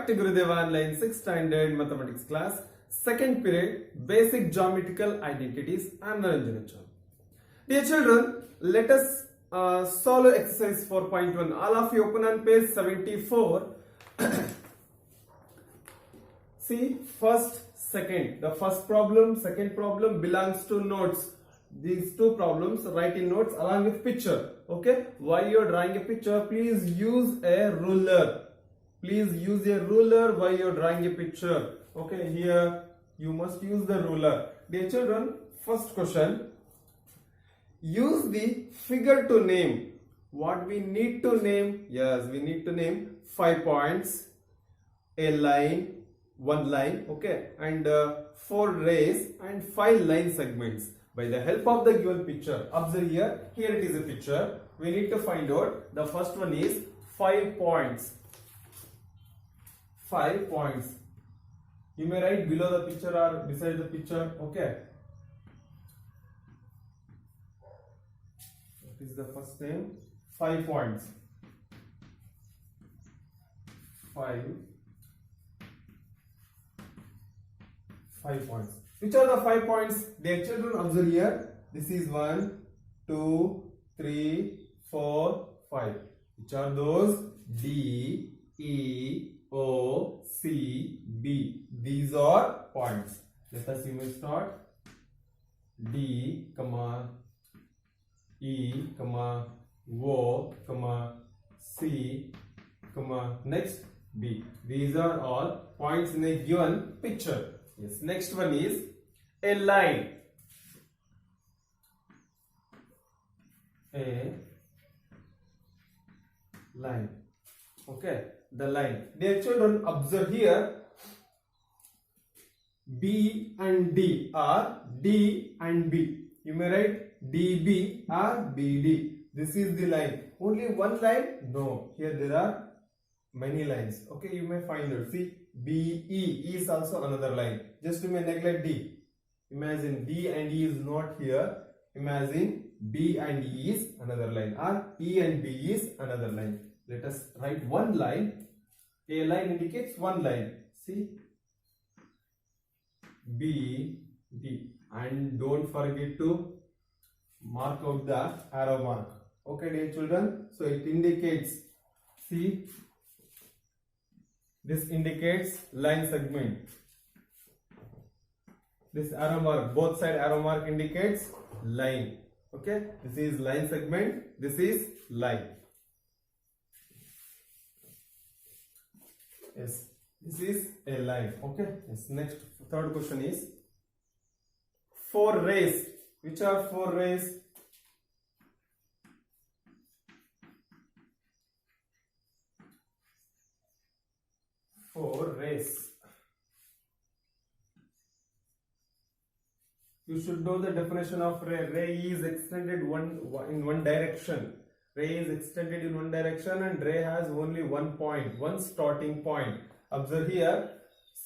back to Gurudeva Online 6th standard mathematics class, second period, basic geometrical identities. I am Naranjan Achal. Dear children, let us solve exercise 4.1. All of you open on page 74. See, first, second. The first problem, second problem belongs to notes. These two problems write in notes along with picture. Okay, while you are drawing a picture, please use a ruler. Please use a ruler while you are drawing a picture. Okay, here you must use the ruler. Dear children, first question. Use the figure to name. What we need to name? Yes, we need to name 5 points, a line, one line, okay, and 4 rays and 5 line segments. By the help of the given picture, observe here it is a picture. We need to find out. The first one is 5 points. 5 points. You may write below the picture or beside the picture. Okay. What is the first name? 5 points. 5 points. Which are the 5 points? Dear children, observe here. This is 1, 2, 3, 4, 5. Which are those? D, E, O, C, B. These are points. Let us start. D, comma, E, comma, O, comma, C, comma, next B. These are all points in a given picture. Yes. Next one is a line. A line. Okay. The line. Dear children, observe here. B and D are D and B. You may write DB or BD. This is the line. Only one line? No. Here there are many lines. Okay, you may find out. See, BE is also another line. Just you may neglect D. Imagine D and E is not here. Imagine B and E is another line, or E and B is another line. Let us write one line. A line indicates one line. See, B, D, and don't forget to mark out the arrow mark. Okay, dear children. So it indicates. See, this indicates line segment. This arrow mark, both side arrow mark indicates line. Okay, this is line segment. This is line. Yes, this is a line. Okay. Yes. Next, third question is 4 rays. Which are 4 rays? You should know the definition of ray. Ray is extended in one direction. Ray is extended in one direction and ray has only one point, one starting point. Observe here.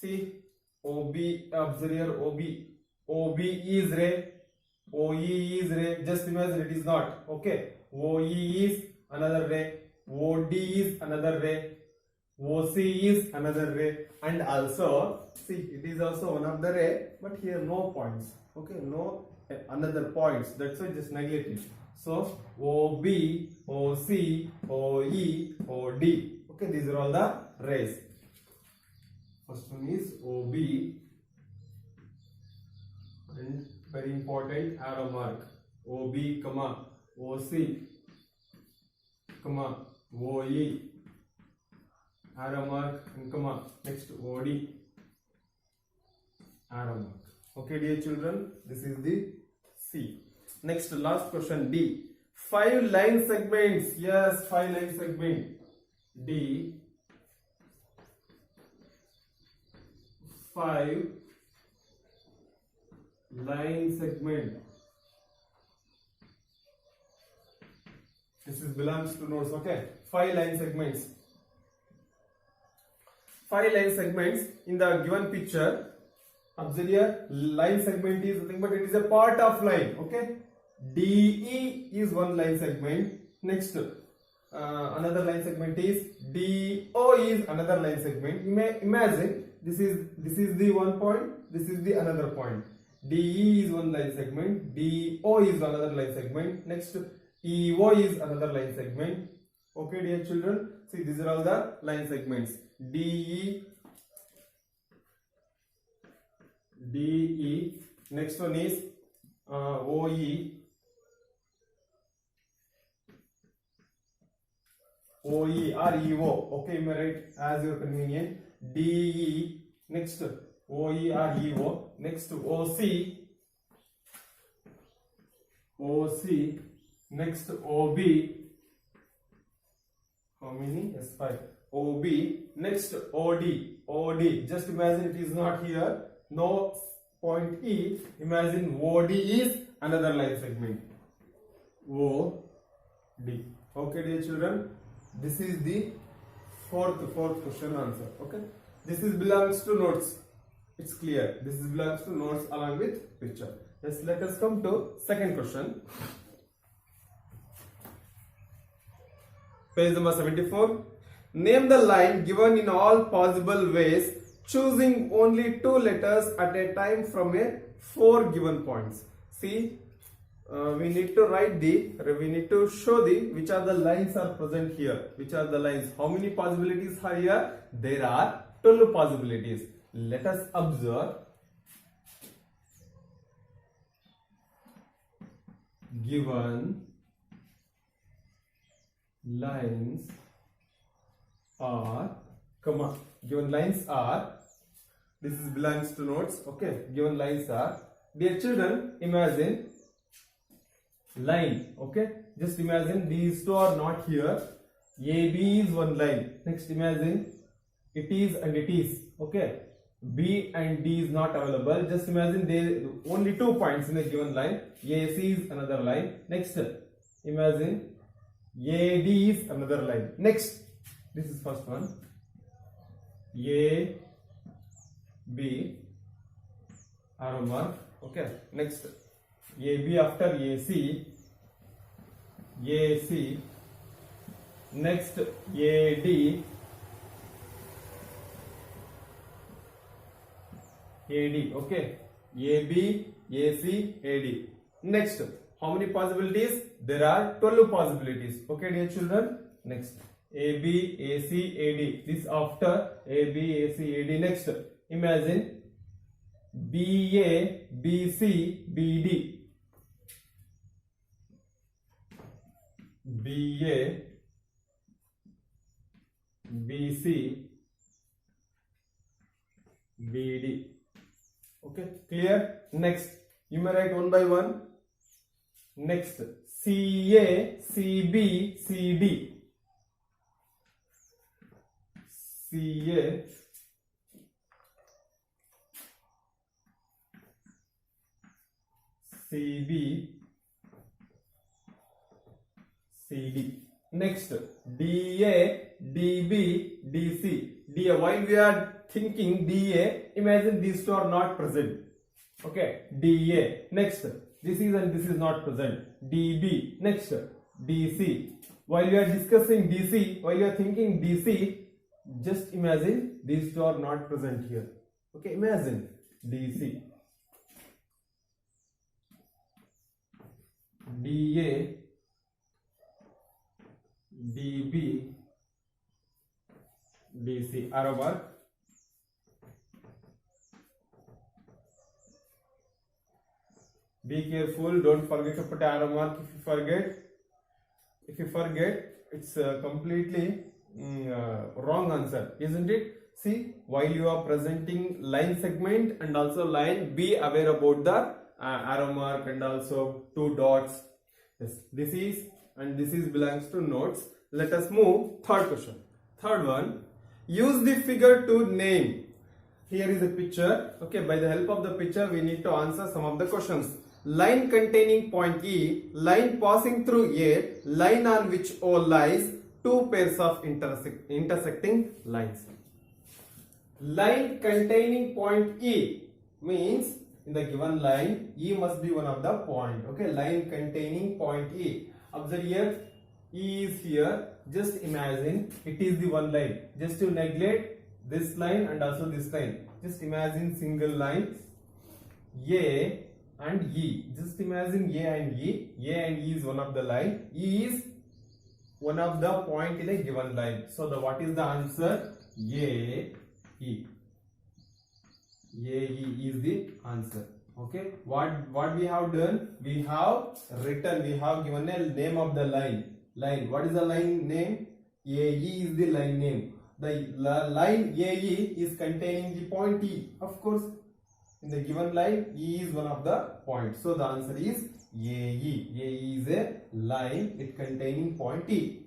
See, OB. Observe here. OB. OB is ray. OE is ray. Just imagine it is not. Okay. OE is another ray. OD is another ray. OC is another ray, and also see, it is also one of the ray, but here no points. Okay, no another points. That's why just neglect it. So OB, OC, OE, OD. Okay, these are all the rays. First one is OB, and very important arrow mark. OB, comma, OC, comma, OE. Arrow mark and comma, next OD, arrow mark. Okay, dear children, this is the C. Next, last question, D. 5 line segments. Yes, 5 line segment. D. 5 line segment. This is belongs to notes. Okay, 5 line segments. 5 line segments in the given picture. Observe here, line segment is nothing but it is a part of line. Okay, DE is one line segment. Next, another line segment is DO is another line segment. You may imagine this is the one point, this is the another point. DE is one line segment, DO is another line segment. Next, EO is another line segment. Okay, dear children, see these are all the line segments. DE. Next one is OE. OE or EO. Okay, you may write as your convenient. DE. Next, OE or EO. Next, OC. Next, OB. How many? Yes, 5. OB. Next, OD. Just imagine it is not here. No point E. Imagine OD is another line segment. OD. Okay, dear children. This is the fourth question answer. Okay. This is belongs to notes. It's clear. This is belongs to notes along with picture. Yes. Let us come to second question. Page number 74. Name the line given in all possible ways, choosing only 2 letters at a time from a 4 given points. See, we need to show which are the lines are present here. Which are the lines? How many possibilities are here? There are 12 possibilities. Let us observe. Given lines are, given lines are, this is belongs to notes. Okay, given lines are, dear children, imagine line. Okay, just imagine these two are not here. AB is one line. Next, imagine it is and it is. Okay, B and D is not available. Just imagine there only 2 points in a given line. AC is another line. Next, imagine AD is another line. Next, this is first one. A, B, arrow mark. Okay. Next, AB after AC. AC. Next, AD. AD. Okay. AB, AC, AD. Next, how many possibilities? There are 12 possibilities. Okay, dear children. Next, AB, AC, AD. This after AB, AC, AD. Next, imagine BA, BC, BD. BA, BC, BD. Okay, clear? Next, you may write one by one. Next, CA, CB, CD. CA, CB, CD. Next, DA, DB, DC. DA. While we are thinking DA, imagine these two are not present. Okay, DA. Next, this is and this is not present. DB. Next, DC. While we are discussing DC, while you are thinking DC, just imagine these two are not present here. Okay, imagine DC. DA, DB, DC. Arrow mark. Be careful, don't forget to put arrow mark if you forget, it's completely wrong answer, isn't it? See, while you are presenting line segment and also line, be aware about the arrow mark and also 2 dots. Yes, this is and this is belongs to notes. Let us move third question. Third one, use the figure to name. Here is a picture. Okay, by the help of the picture we need to answer some of the questions. Line containing point E, line passing through A, line on which O lies, 2 pairs of intersecting lines. Line containing point E means in the given line E must be one of the point. Okay, line containing point E. Observe here, E is here, just imagine it is the one line. Just to neglect this line and also this line. Just imagine single line A and E. Just imagine A and E. A and E is one of the line. E is one of the point in a given line. So what is the answer? A, E. A, E is the answer. Okay. What we have done? We have written. We have given a name of the line. What is the line name? AE is the line name. The line AE is containing the point E. Of course, in the given line, E is one of the points. So the answer is AE. AE is a line it containing point E.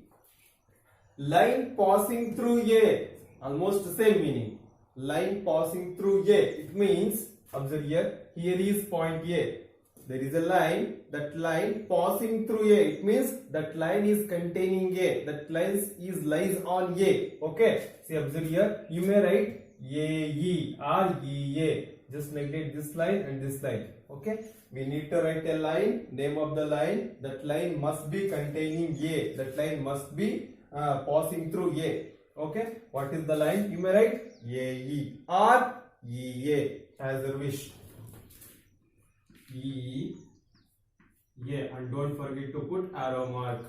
Line passing through A, almost the same meaning. Line passing through A. It means, observe here. Here is point A. There is a line. That line passing through A. It means that line is containing A. That line lies on A. Okay. See, observe here. You may write AE or EA. Just neglect this line and this line. Okay. We need to write a line. Name of the line. That line must be containing A. That line must be passing through A. Okay. What is the line? You may write AE or EA as your wish. E, A, and don't forget to put arrow mark.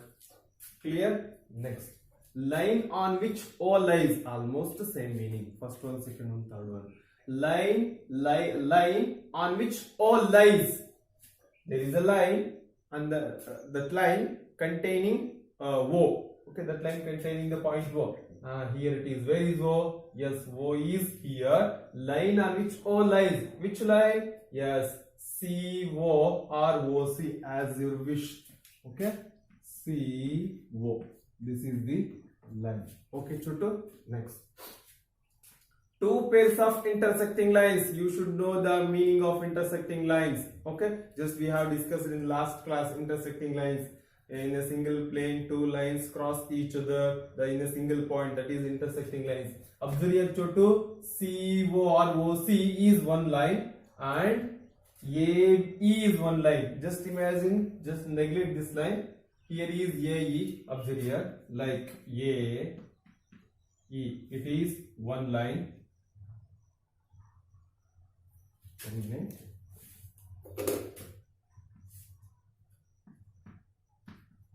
Clear? Next. Line on which O lies. Almost the same meaning. First one, second one, third one. Line on which O lies. There is a line and that line containing O. Okay, that line containing the point O. Here it is. Where is O? Yes, O is here. Line on which O lies. Which line? Yes, CO or OC as your wish. Okay, CO. This is the line. Okay, Chuttu. Next. Two pairs of intersecting lines. You should know the meaning of intersecting lines. Okay, just we have discussed in last class intersecting lines. In a single plane, two lines cross each other in a single point. That is intersecting lines. Observe here, Chuttu. CO or OC is one line and AE is one line. Just imagine, just neglect this line. Here is AE. Observe here, like AE. It is one line.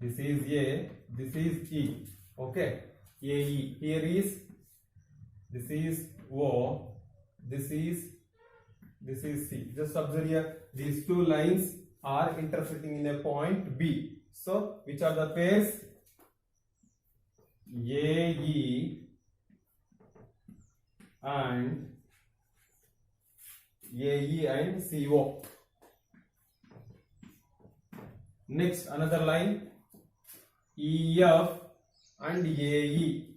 This is A. This is E. Okay. AE. Here is. This is O. This is C. Just observe here. These two lines are intersecting in a point B. So, which are the pairs? AE and CO. Next, another line. EF and AE.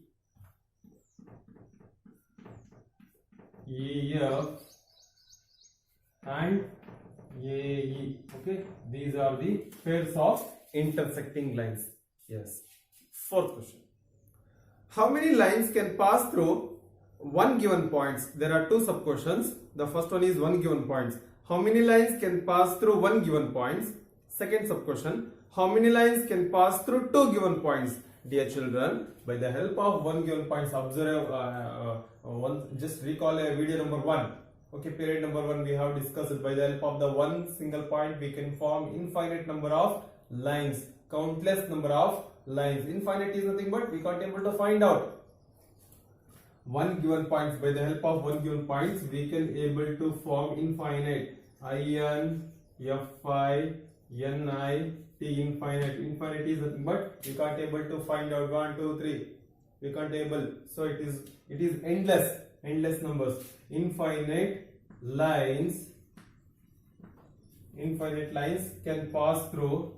EF and AE. Okay, these are the pairs of intersecting lines. Yes. Fourth question. How many lines can pass through one given points? There are two sub questions. The first one is one given points. How many lines can pass through one given points? Second sub question. How many lines can pass through two given points? Dear children, by the help of one given points, observe just recall a video number 1. Okay, period number 1 we have discussed. By the help of the one single point, we can form infinite number of lines, countless number of lines. Infinite is nothing but we can't able to find out. One given points, by the help of one given points, we can able to form infinite. IN, FI, NI, T infinite. Infinite is nothing but we can't able to find out 1, 2, 3. We can't able. So it is endless numbers. Infinite lines can pass through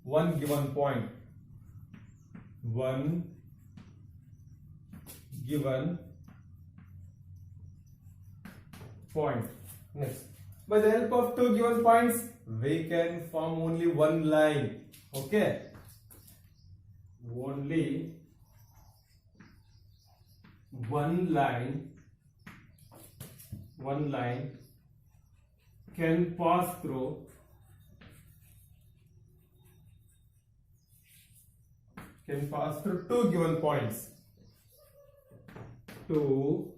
one given point. One given point. Next, by the help of two given points, we can form only one line. Okay, only one line can pass through two given points. Two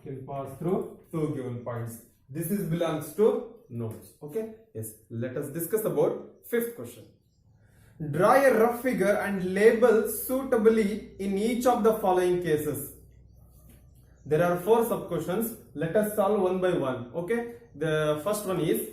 can pass through two given points. This is belongs to nodes. Okay. Yes. Let us discuss about fifth question. Draw a rough figure and label suitably in each of the following cases. There are 4 sub questions. Let us solve one by one. Okay. The first one is,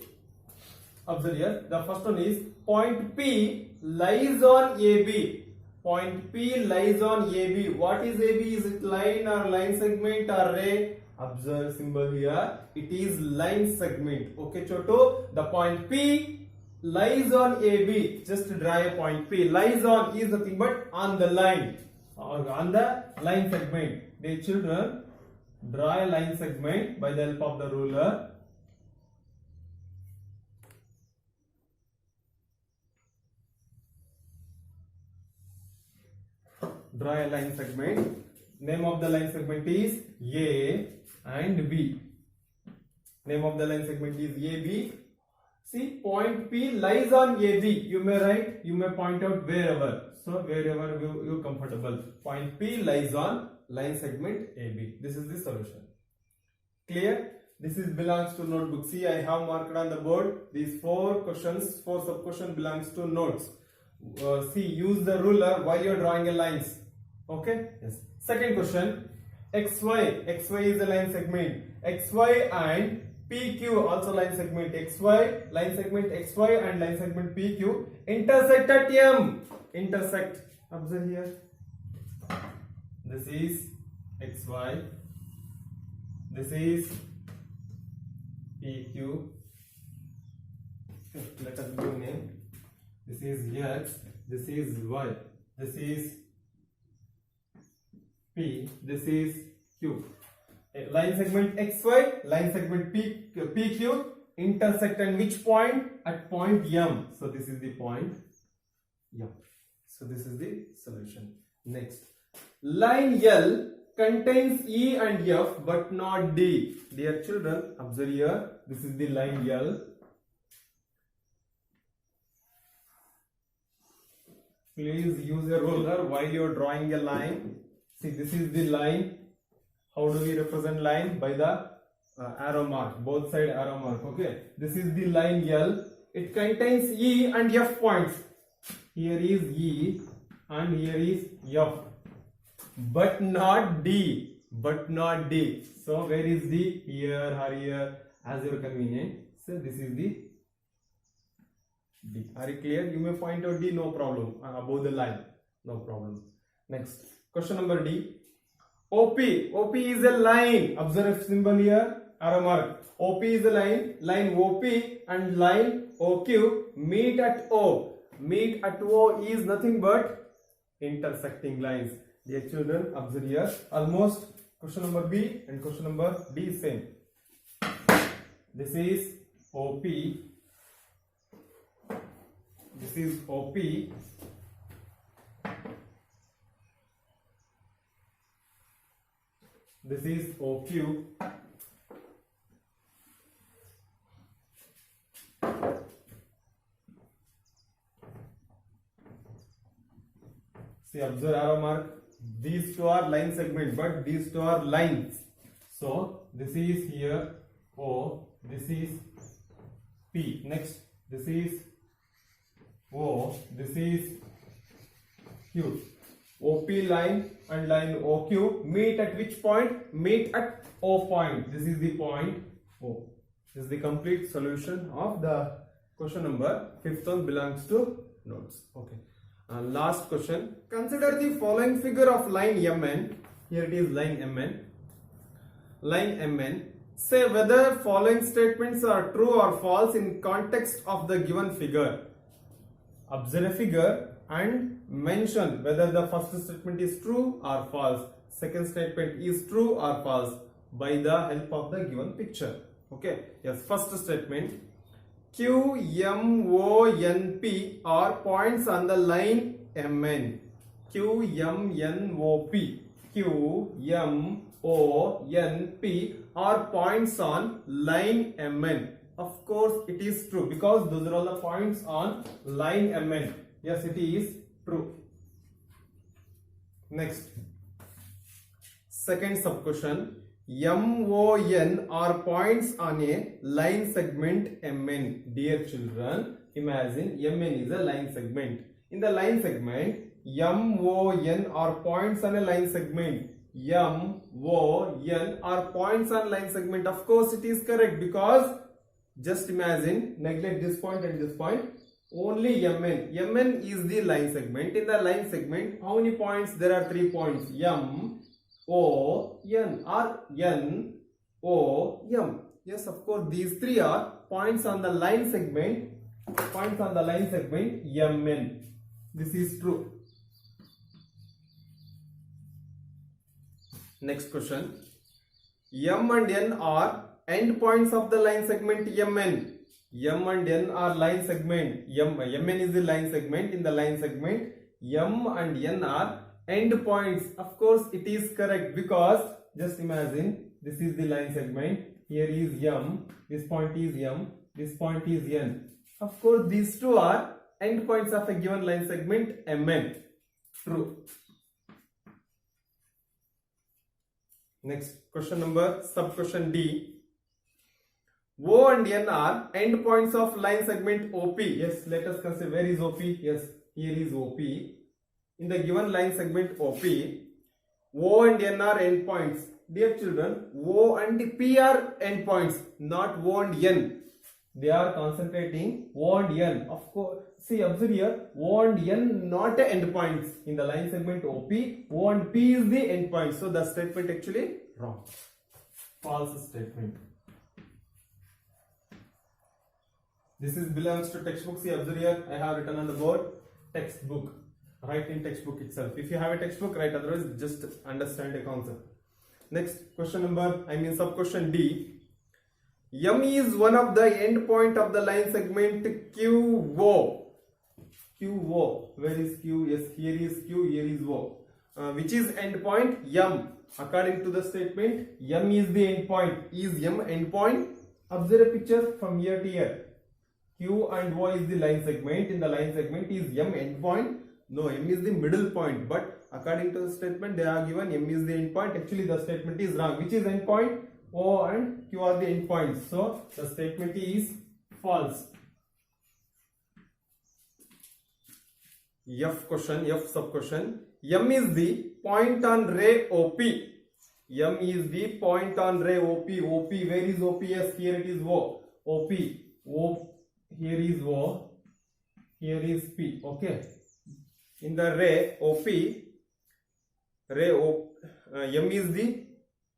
observe here. The first one is point P lies on AB. Point P lies on AB. What is AB? Is it line or line segment or ray? Observe symbol here. It is line segment. Okay, Choto. The point P lies on AB. Just draw a point P. Lies on is nothing but on the line or on the line segment. Dear children, draw a line segment by the help of the ruler. Draw a line segment. Name of the line segment is A and B. Name of the line segment is AB. See, point P lies on AB. You may write, you may point out wherever. So, wherever you comfortable. Point P lies on line segment AB. This is the solution. Clear? This is belongs to notebook. See, I have marked on the board. These 4 questions, 4 sub questions belongs to notes. See, use the ruler while you are drawing a lines. Okay? Yes. Second question. XY. XY is a line segment. XY and PQ also line segment. XY, line segment XY and line segment PQ intersect at M. Intersect. Observe here. This is XY. This is PQ. Let us give name. This is X. This is Y. This is P. This is Q. Line segment XY, line segment PQ intersect at which point? At point M. So this is the point M. So this is the solution. Next, line L contains E and F but not D. Dear children, observe here. This is the line L. Please use a ruler while you are drawing a line. See, this is the line. How do we represent line? By the arrow mark, both side arrow mark. Okay, this is the line L. It contains E and F points. Here is E and here is F, but not D. But not D. So where is D? Here or here, as your convenient. So this is the D. Are you clear? You may point out D, no problem. Above the line, no problem. Next, question number D. OP. OP is a line. Observe symbol here, arrow mark. OP is a line. Line OP and line OQ meet at O. Meet at O is nothing but intersecting lines. Dear children, observe here. Almost question number B and question number D same. This is OP. This is OP. This is OQ. See, observe arrow mark. These two are line segment, but these two are lines. So this is here O. This is P. Next, this is O. This is Q. OP line and line OQ meet at which point? Meet at O point. This is the point O. This is the complete solution of the question number. Fifth one belongs to notes. Okay. Last question. Consider the following figure of line MN. Here it is line MN. Line MN. Say whether following statements are true or false in context of the given figure. Observe a figure and mention whether the first statement is true or false, second statement is true or false by the help of the given picture. Okay, yes, first statement. Q, M, O, N, P are points on the line MN. Q, M, N, O, P. Q, M, O, N, P are points on line MN. Of course, it is true because those are all the points on line MN. Yes, it is true. Next, second sub question. M, O, N are points on a line segment MN. Dear children, imagine MN is a line segment. In the line segment, M, O, N are points on a line segment. M, O, N are points on line segment. Of course, it is correct because just imagine, neglect this point and this point. Only Mn. Mn is the line segment. In the line segment, how many points? There are 3 points. M, O, N or N, O, M. Yes, of course, these 3 are points on the line segment. Points on the line segment Mn. This is true. Next question. M and N are endpoints of the line segment Mn. M and N are line segment. Mn is the line segment. In the line segment, M and N are endpoints. Of course, it is correct because just imagine this is the line segment. Here is M. This point is M. This point is N. Of course, these 2 are endpoints of a given line segment Mn. True. Next question number, sub question D. O and N are endpoints of line segment OP. Yes, let us consider where is OP. Yes, here is OP. In the given line segment OP, O and N are endpoints. Dear children, O and P are endpoints, not O and N. They are concentrating O and N. Of course, see, observe here, O and N not endpoints. In the line segment OP, O and P is the endpoint. So the statement actually wrong. False statement. This is belongs to textbook. See, observe here, I have written on the board textbook. Write in textbook itself. If you have a textbook, write, otherwise just understand the concept. Next question number, sub question D. M is one of the endpoint of the line segment QO. QO. Where is Q? Yes, here is Q, here is O. Which is endpoint M. According to the statement, M is the endpoint. Is M endpoint? Observe a picture from here to here. Q and O is the line segment. In the line segment, is M endpoint? No, M is the middle point. But according to the statement, they are given M is the endpoint. Actually, the statement is wrong. Which is endpoint? O and Q are the endpoints. So, the statement is false. F question, F sub question. M is the point on ray OP. M is the point on ray OP. OP, where is OP? Yes, here it is O. OP. O, here is O. Here is P. Okay. In the ray OP, M is the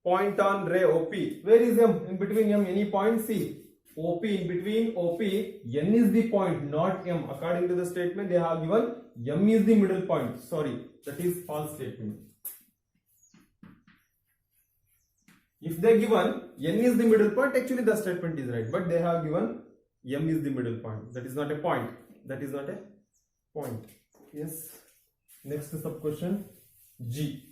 point on ray OP. Where is M? In between M, any point? C. OP, in between OP, N is the point, not M. According to the statement, they have given M is the middle point. Sorry, that is false statement. If they given N is the middle point, actually the statement is right. But they have given M is the middle point. That is not a point. That is not a point. Yes. Next sub question G.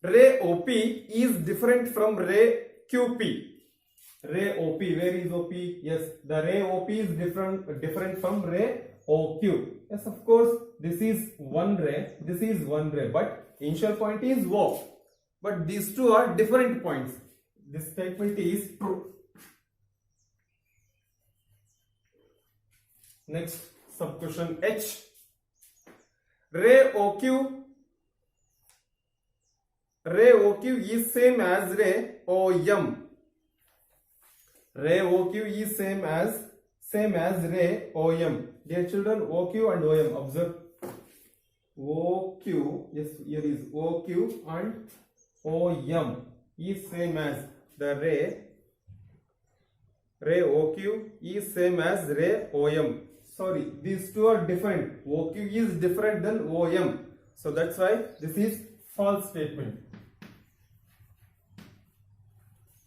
Ray OP is different from ray QP. Ray OP, where is OP? Yes, the ray OP is different from ray OQ. Yes, of course, this is one ray, this is one ray, but initial point is O. But these 2 are different points. This statement is true. Next sub question H. Ray OQ is same as ray OM. Ray OQ is same as ray OM. Dear children, OQ and OM, observe. OQ, yes, here is OQ and OM is same as the ray OQ is same as ray OM. Sorry, these 2 are different. OQ is different than OM. So that's why this is false statement.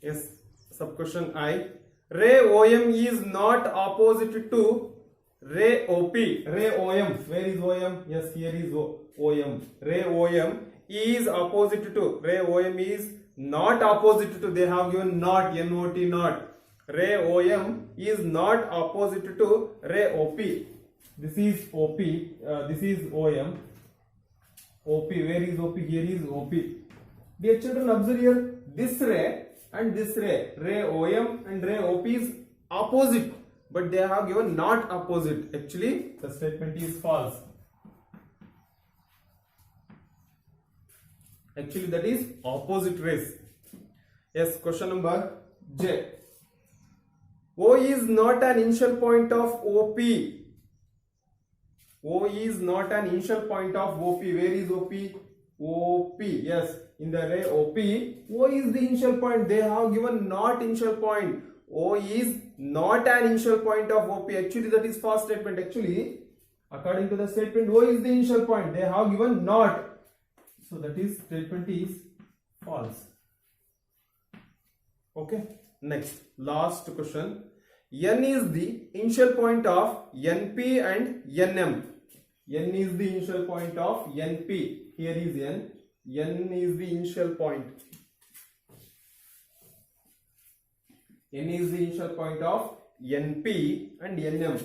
Yes, sub question I. Ray OM is not opposite to ray OP. Ray OM, where is OM? Yes, here is OM. Ray OM is opposite to, ray OM is not opposite to, they have given not, not, not. Ray OM is not opposite to ray OP. This is OP, this is OM. OP, where is OP? Here is OP. Dear children, observe here, this ray and this ray, ray OM and ray OP is opposite, but they have given not opposite. Actually, the statement is false. Actually, that is opposite rays. Yes, question number J. O is not an initial point of OP. O is not an initial point of OP. Where is OP? OP. Yes, in the ray OP, O is the initial point. They have given not initial point. O is not an initial point of OP. Actually, that is false statement. Actually, according to the statement, O is the initial point. They have given not. So that is statement is false. Okay. Next, last question. N is the initial point of NP and NM. N is the initial point of NP. Here is N. N is the initial point. N is the initial point of NP and NM.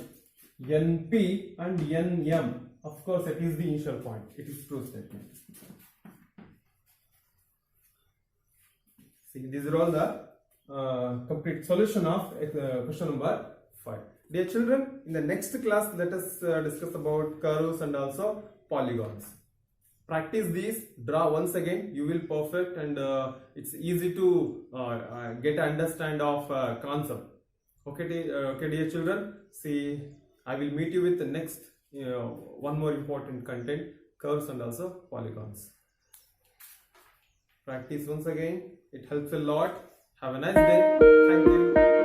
NP and NM. Of course, it is the initial point. It is true statement. See, these are all the complete solution of question number 5. Dear children, in the next class, let us discuss about curves and also polygons. Practice these, draw once again, you will perfect, and it's easy to get understand of concept. Okay, dear children, see, I will meet you with the next one more important content, curves and also polygons. Practice once again, it helps a lot. Have a nice day. Thank you.